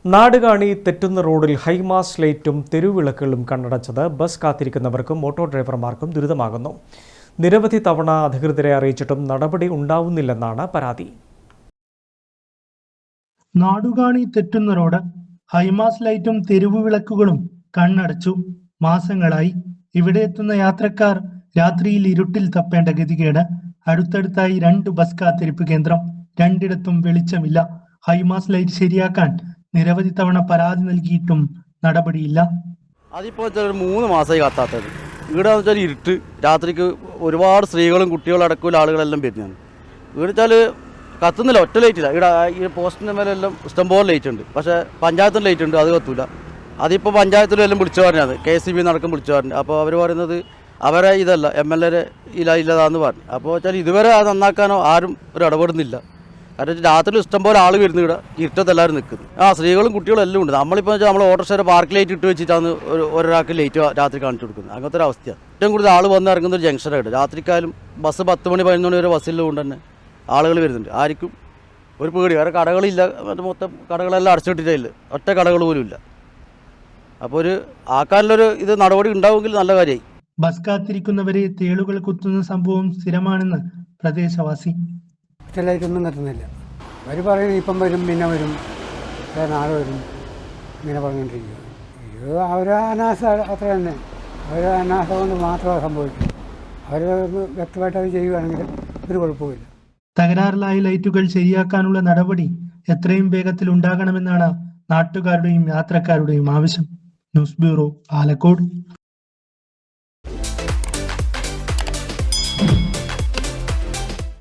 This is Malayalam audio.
നാടുകാണി തെറ്റുന്ന റോഡിൽ ഹൈമാസ് ലൈറ്റും തെരുവിളക്കുകളും കണ്ണടച്ചത് ബസ് കാത്തിരിക്കുന്നവർക്കും ഓട്ടോ ഡ്രൈവർമാർക്കും ദുരിതമാകുന്നു. നിരവധി തവണ അധികൃതരെ അറിയിച്ചിട്ടും നടപടി ഉണ്ടാവുന്നില്ലെന്നാണ് പരാതി. നാടുകാണി തെറ്റുന്ന റോഡ് ഹൈമാസ് ലൈറ്റും തെരുവുവിളക്കുകളും കണ്ണടച്ചു. മാസങ്ങളായി ഇവിടെ എത്തുന്ന യാത്രക്കാർ രാത്രിയിൽ ഇരുട്ടിൽ തപ്പേണ്ട ഗതികേട്. അടുത്തടുത്തായി 2 ബസ് കാത്തിരിപ്പ് കേന്ദ്രം, രണ്ടിടത്തും വെളിച്ചമില്ല. ഹൈമാസ് ലൈറ്റ് ശരിയാക്കാൻ നിരവധി തവണ പരാതി നൽകിയിട്ടും നടപടിയില്ല. അതിപ്പോൾ 3 മാസമായി കത്താത്തത്. ഇവിടെ വെച്ചാൽ ഇരുട്ട്, രാത്രിക്ക് ഒരുപാട് സ്ത്രീകളും കുട്ടികളും അടക്കമുള്ള ആളുകളെല്ലാം വരുന്നതാണ്. ഇവിടെ വെച്ചാൽ കത്തുന്നില്ല, ഒറ്റ ലൈറ്റില്ല. ഇവിടെ ഈ പോസ്റ്റിൻ്റെ മേലെല്ലാം ഇഷ്ടംപോലെ ലൈറ്റ് ഉണ്ട്, പക്ഷേ പഞ്ചായത്തിന് ലൈറ്റ് ഉണ്ട്, അത് കത്തൂല. അതിപ്പോൾ പഞ്ചായത്തിലും എല്ലാം വിളിച്ചു പറഞ്ഞത്, KCB നടക്കം വിളിച്ചു പറഞ്ഞു. അപ്പോൾ അവർ പറയുന്നത് അവരെ ഇതല്ല, MLA ഇല്ലതാന്ന് പറഞ്ഞു. അപ്പോൾ വെച്ചാൽ ഇതുവരെ അത് നന്നാക്കാനോ ആരും ഒരു ഇടപെടുന്നില്ല. കാരണം രാത്രി ഇഷ്ടംപോലെ ആൾ വരുന്നു, ഇവിടെ ഇരുട്ടത്തെല്ലാവരും നിൽക്കുന്നു. സ്ത്രീകളും കുട്ടികളും എല്ലാം ഉണ്ട്. നമ്മളിപ്പോൾ വെച്ചാൽ നമ്മൾ ഓട്ടോറിക്ഷ പാർക്ക് ലൈറ്റ് ഇട്ട് വെച്ചിട്ടാണ് ഒരാൾക്ക് ലൈറ്റ് രാത്രി കാണിച്ചു കൊടുക്കുന്നത്. അങ്ങനത്തെ ഒരു അവസ്ഥയാണ്. ഏറ്റവും കൂടുതൽ ആൾ വന്ന് ഇറങ്ങുന്ന ഒരു ജംഗ്ഷനായിട്ട് രാത്രിക്കായാലും ബസ് 10 മണി 11 മണി വരെ ബസ്സിലും കൊണ്ട് തന്നെ ആളുകൾ വരുന്നുണ്ട്. ആർക്കും ഒരു പേടി, വേറെ കടകളില്ല, മൊത്തം കടകളെല്ലാം അടച്ചിട്ടിട്ടില്ല, ഒറ്റ കടകൾ പോലും ഇല്ല. അപ്പോൾ ഒരു ആക്കാനുള്ളൊരു ഇത് നടപടി ഉണ്ടാവുമെങ്കിൽ നല്ല കാര്യമായി. ബസ് കാത്തിരിക്കുന്നവരെ തേളുകൾ കുത്തുന്ന സംഭവം സ്ഥിരമാണെന്ന് പ്രദേശവാസി. ലൈറ്റൊന്നും കത്തുന്നില്ല. അവർ പറയുന്നത് ഇപ്പം വരും, പിന്നെ വരും, നാളെ വരും, ഇങ്ങനെ പറഞ്ഞുകൊണ്ടിരിക്കുക. ഇത് അവരെ അനാസ അത്ര തന്നെ. അവരെ അനാസ കൊണ്ട് മാത്രമേ സംഭവിക്കൂ. അവർ വ്യക്തമായിട്ട് അത് ചെയ്യുകയാണെങ്കിൽ ഒരു കുഴപ്പമില്ല. തകരാറിലായ ലൈറ്റുകൾ ശരിയാക്കാനുള്ള നടപടി എത്രയും വേഗത്തിൽ ഉണ്ടാകണമെന്നാണ് നാട്ടുകാരുടെയും യാത്രക്കാരുടെയും ആവശ്യം. News bureau, Alakode.